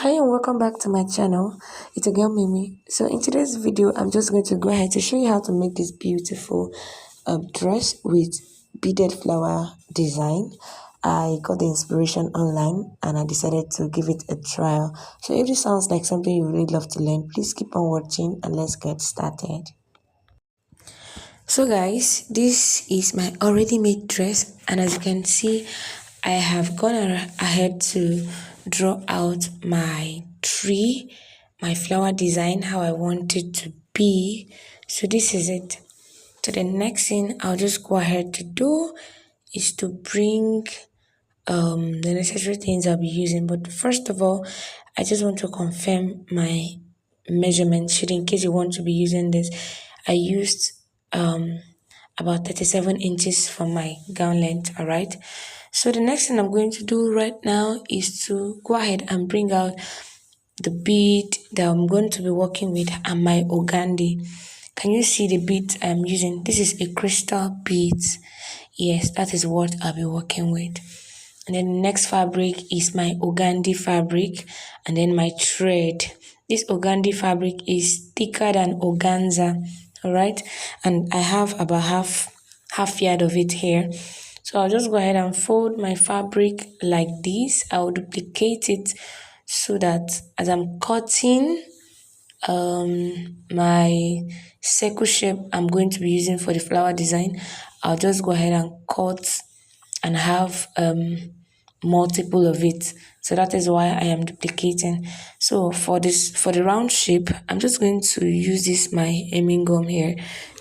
Hi and welcome back to my channel. It's a girl Mimi. So in today's video, I'm just going to go ahead to show you how to make this beautiful dress with beaded flower design. I got the inspiration online and I decided to give it a trial. So if this sounds like something you really love to learn, please keep on watching and let's get started. So guys, this is my already made dress, and as you can see, I have gone ahead to draw out my tree, my flower design, how I want it to be. So this is it. So the next thing I'll just go ahead to do is to bring the necessary things I'll be using. But first of all, I just want to confirm my measurement sheet in case you want to be using this. I used about 37 inches for my gown length. All right, so the next thing I'm going to do right now is to go ahead and bring out the bead that I'm going to be working with and my organdy. Can you see the bead I'm using? This is a crystal bead. Yes, that is what I'll be working with. And then the next fabric is my organdy fabric, and then my thread. This organdy fabric is thicker than organza, all right? And I have about half yard of it here. So I'll just go ahead and fold my fabric like this. I'll duplicate it so that as I'm cutting my circle shape I'm going to be using for the flower design, I'll just go ahead and cut and have multiple of it. So that is why I am duplicating. So for the round shape, I'm just going to use this my hemming gum here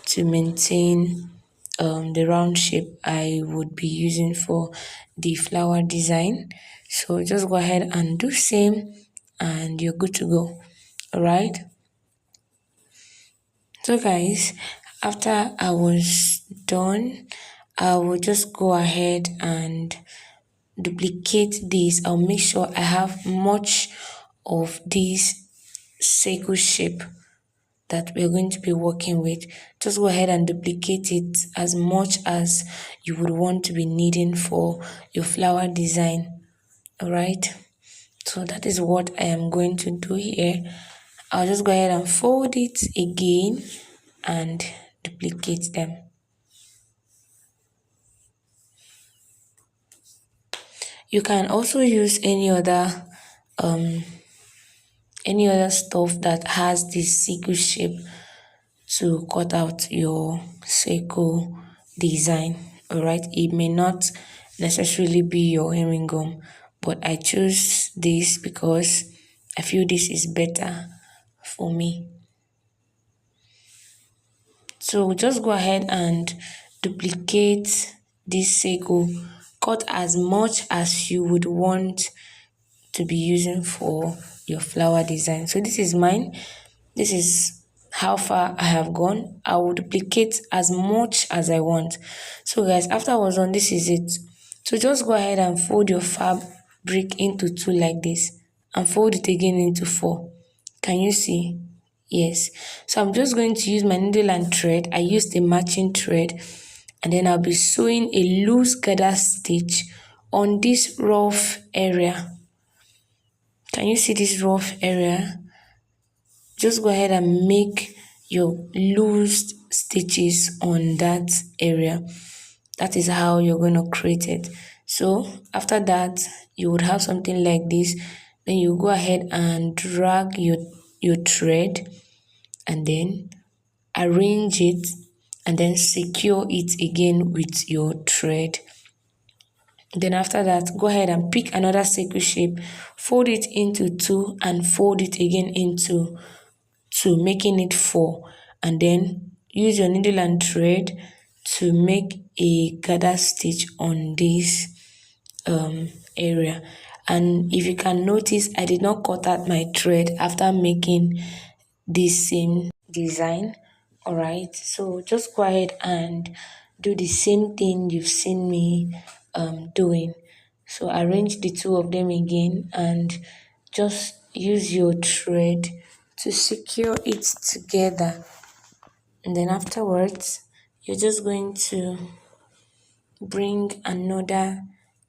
to maintain the round shape I would be using for the flower design. So just go ahead and do same and you're good to go. All right. So guys, after I was done, I will just go ahead and duplicate this. I'll make sure I have much of this circle shape that we're going to be working with. Just go ahead and duplicate it as much as you would want to be needing for your flower design. All right, so that is what I am going to do here. I'll just go ahead and fold it again and duplicate them. You can also use any other stuff that has this circle shape to cut out your circle design. All right, it may not necessarily be your hemming gum, but I choose this because I feel this is better for me. So just go ahead and duplicate this circle, cut as much as you would want to be using for your flower design. So this is mine. This is how far I have gone. I will duplicate as much as I want. So guys, after I was done, this is it. So just go ahead and fold your fabric into two like this and fold it again into four. Can you see? Yes. So I'm just going to use my needle and thread. I used a matching thread, and then I'll be sewing a loose gather stitch on this rough area. Can you see this rough area? Just go ahead and make your loose stitches on that area. That is how you're going to create it. So after that, you would have something like this. Then you go ahead and drag your thread and then arrange it and then secure it again with your thread. Then after that, go ahead and pick another circle shape, fold it into two and fold it again into two, making it four. And then use your needle and thread to make a gather stitch on this area. And if you can notice, I did not cut out my thread after making this same design. All right, so just go ahead and do the same thing you've seen me doing. So arrange the two of them again and just use your thread to secure it together. And then afterwards, you're just going to bring another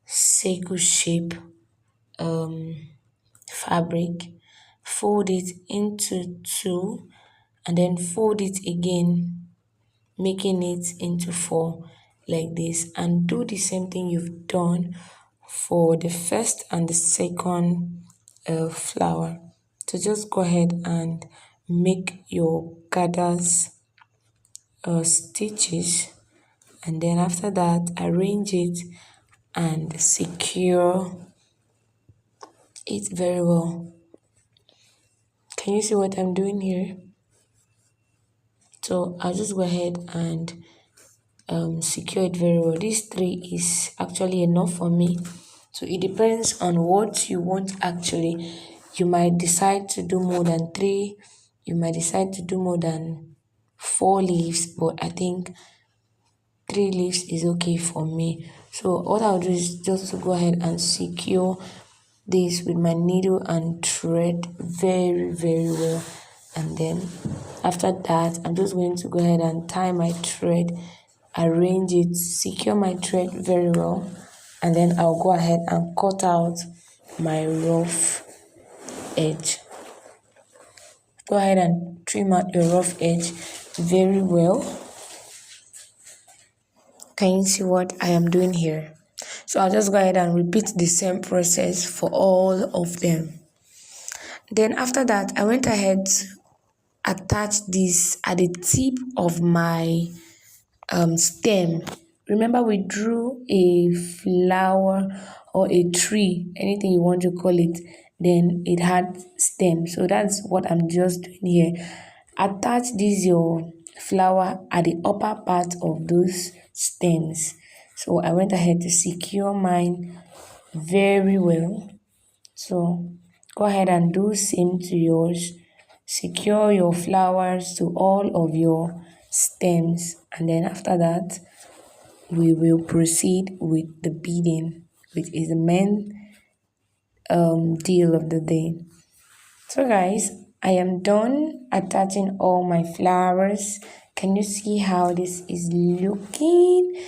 circle shape fabric, fold it into two, and then fold it again, making it into four like this, and do the same thing you've done for the first and the second flower. So just go ahead and make your gathers stitches, and then after that arrange it and secure it very well. Can you see what I'm doing here? So I'll just go ahead and secure it very well. This three is actually enough for me. So it depends on what you want actually. You might decide to do more than three, you might decide to do more than 4 leaves, but I think 3 leaves is okay for me. So what I'll do is just to go ahead and secure this with my needle and thread very well, and then after that I'm just going to go ahead and tie my thread, arrange it, secure my thread very well, and then I'll go ahead and cut out my rough edge. Go ahead and trim out your rough edge very well. Can you see what I am doing here? So I'll just go ahead and repeat the same process for all of them. Then after that, I went ahead to attach this at the tip of my stem. Remember, we drew a flower or a tree, anything you want to call it, then it had stem. So that's what I'm just doing here. Attach this your flower at the upper part of those stems. So I went ahead to secure mine very well. So go ahead and do same to yours. Secure your flowers to all of your stems, and then after that we will proceed with the beading, which is the main deal of the day. So guys, I am done attaching all my flowers. Can you see how this is looking?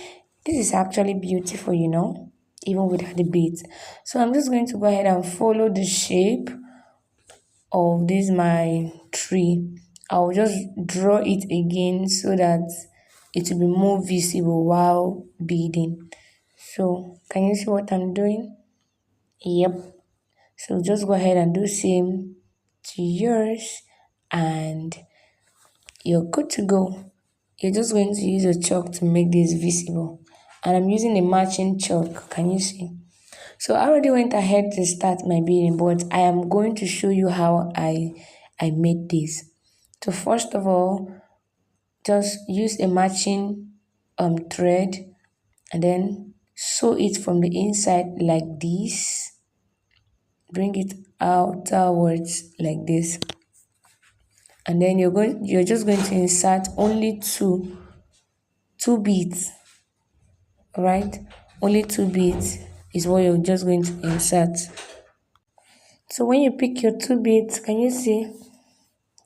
This is actually beautiful, even without the beads. So I'm just going to go ahead and follow the shape of this my tree. I'll just draw it again so that it will be more visible while beading. So can you see what I'm doing? Yep. So just go ahead and do same to yours, and you're good to go. You're just going to use a chalk to make this visible, and I'm using a matching chalk. Can you see? So I already went ahead to start my beading, but I am going to show you how I made this. So first of all, just use a matching thread, and then sew it from the inside like this. Bring it outwards like this, and then you're just going to insert only two beads. Right, only 2 beads is what you're just going to insert. So when you pick your 2 beads, can you see?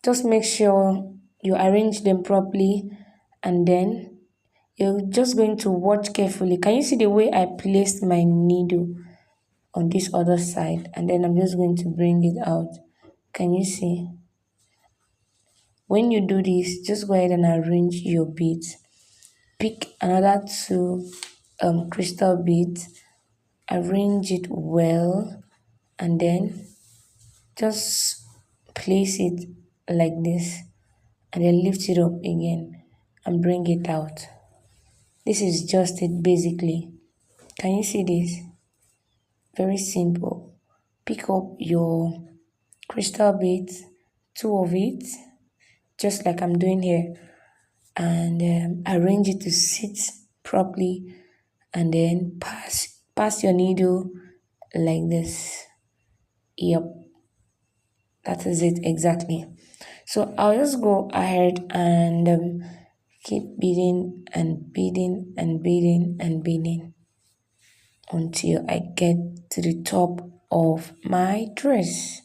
Just make sure you arrange them properly, and then you're just going to watch carefully. Can you see the way I placed my needle on this other side? And then I'm just going to bring it out. Can you see? When you do this, just go ahead and arrange your beads. Pick another 2 crystal beads, arrange it well, and then just place it like this, and then lift it up again and bring it out. This is just it basically. Can you see this? Very simple. Pick up your crystal beads, 2 of it, just like I'm doing here, and arrange it to sit properly, and then pass your needle like this. Yep, that is it exactly. So I'll just go ahead and keep beading and beading and beading and beading until I get to the top of my dress.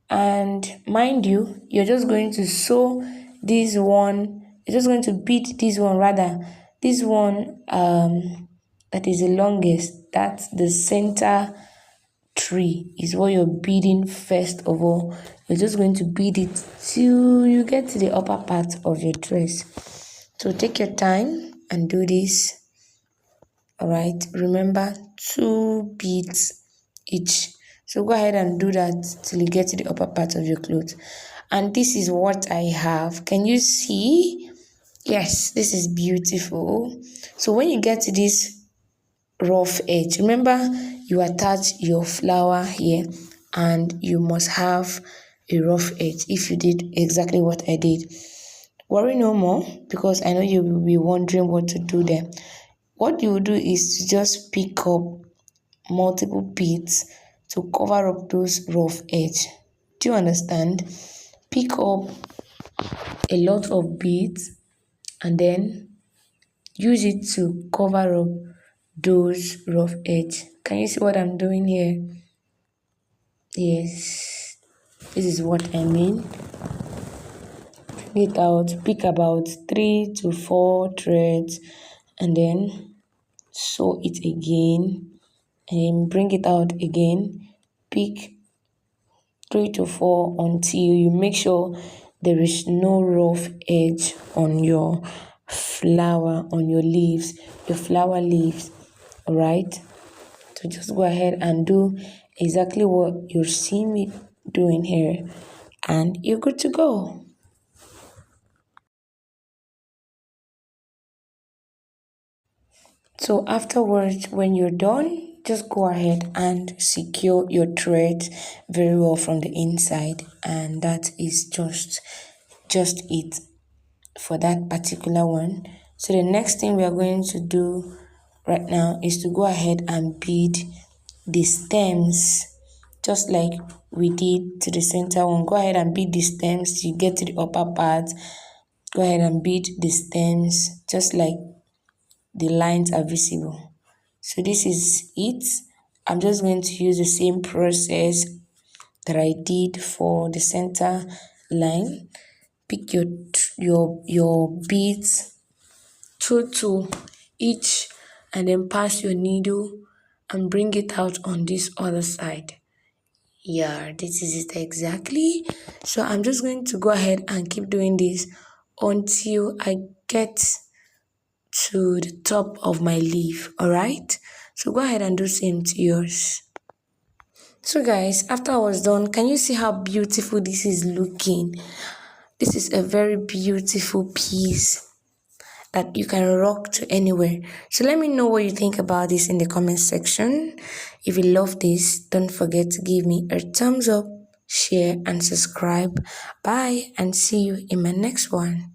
And mind you, you're just going to sew this one, you're just going to bead this one, rather this one that is the longest, that's the center 3 is what you're beading first of all. You're just going to bead it till you get to the upper part of your dress. So take your time and do this. All right, remember 2 beads each. So go ahead and do that till you get to the upper part of your clothes. And this is what I have. Can you see? Yes, this is beautiful. So when you get to this rough edge, remember you attach your flower here and you must have a rough edge. If you did exactly what I did, worry no more, because I know you will be wondering what to do there. What you will do is to just pick up multiple beads to cover up those rough edge. Do you understand? Pick up a lot of beads and then use it to cover up those rough edge. Can you see what I'm doing here? Yes, this is what I mean. Bring it out, pick about 3 to 4 threads and then sew it again and then bring it out again. Pick 3 to 4 until you make sure there is no rough edge on your flower, on your leaves, your flower leaves. All right, so just go ahead and do exactly what you're seeing me doing here and you're good to go. So afterwards, when you're done, just go ahead and secure your thread very well from the inside, and that is just it for that particular one. So the next thing we are going to do right now is to go ahead and bead the stems just like we did to the center one. Go ahead and bead the stems till you get to the upper part. Go ahead and bead the stems just like the lines are visible. So this is it. I'm just going to use the same process that I did for the center line. Pick your beads, 2 each, and then pass your needle and bring it out on this other side. Yeah, this is it exactly. So I'm just going to go ahead and keep doing this until I get to the top of my leaf. All right, so go ahead and do same to yours. So guys, after I was done, can you see how beautiful this is looking? This is a very beautiful piece that you can rock to anywhere. So let me know what you think about this in the comment section. If you love this, don't forget to give me a thumbs up, share and subscribe. Bye and see you in my next one.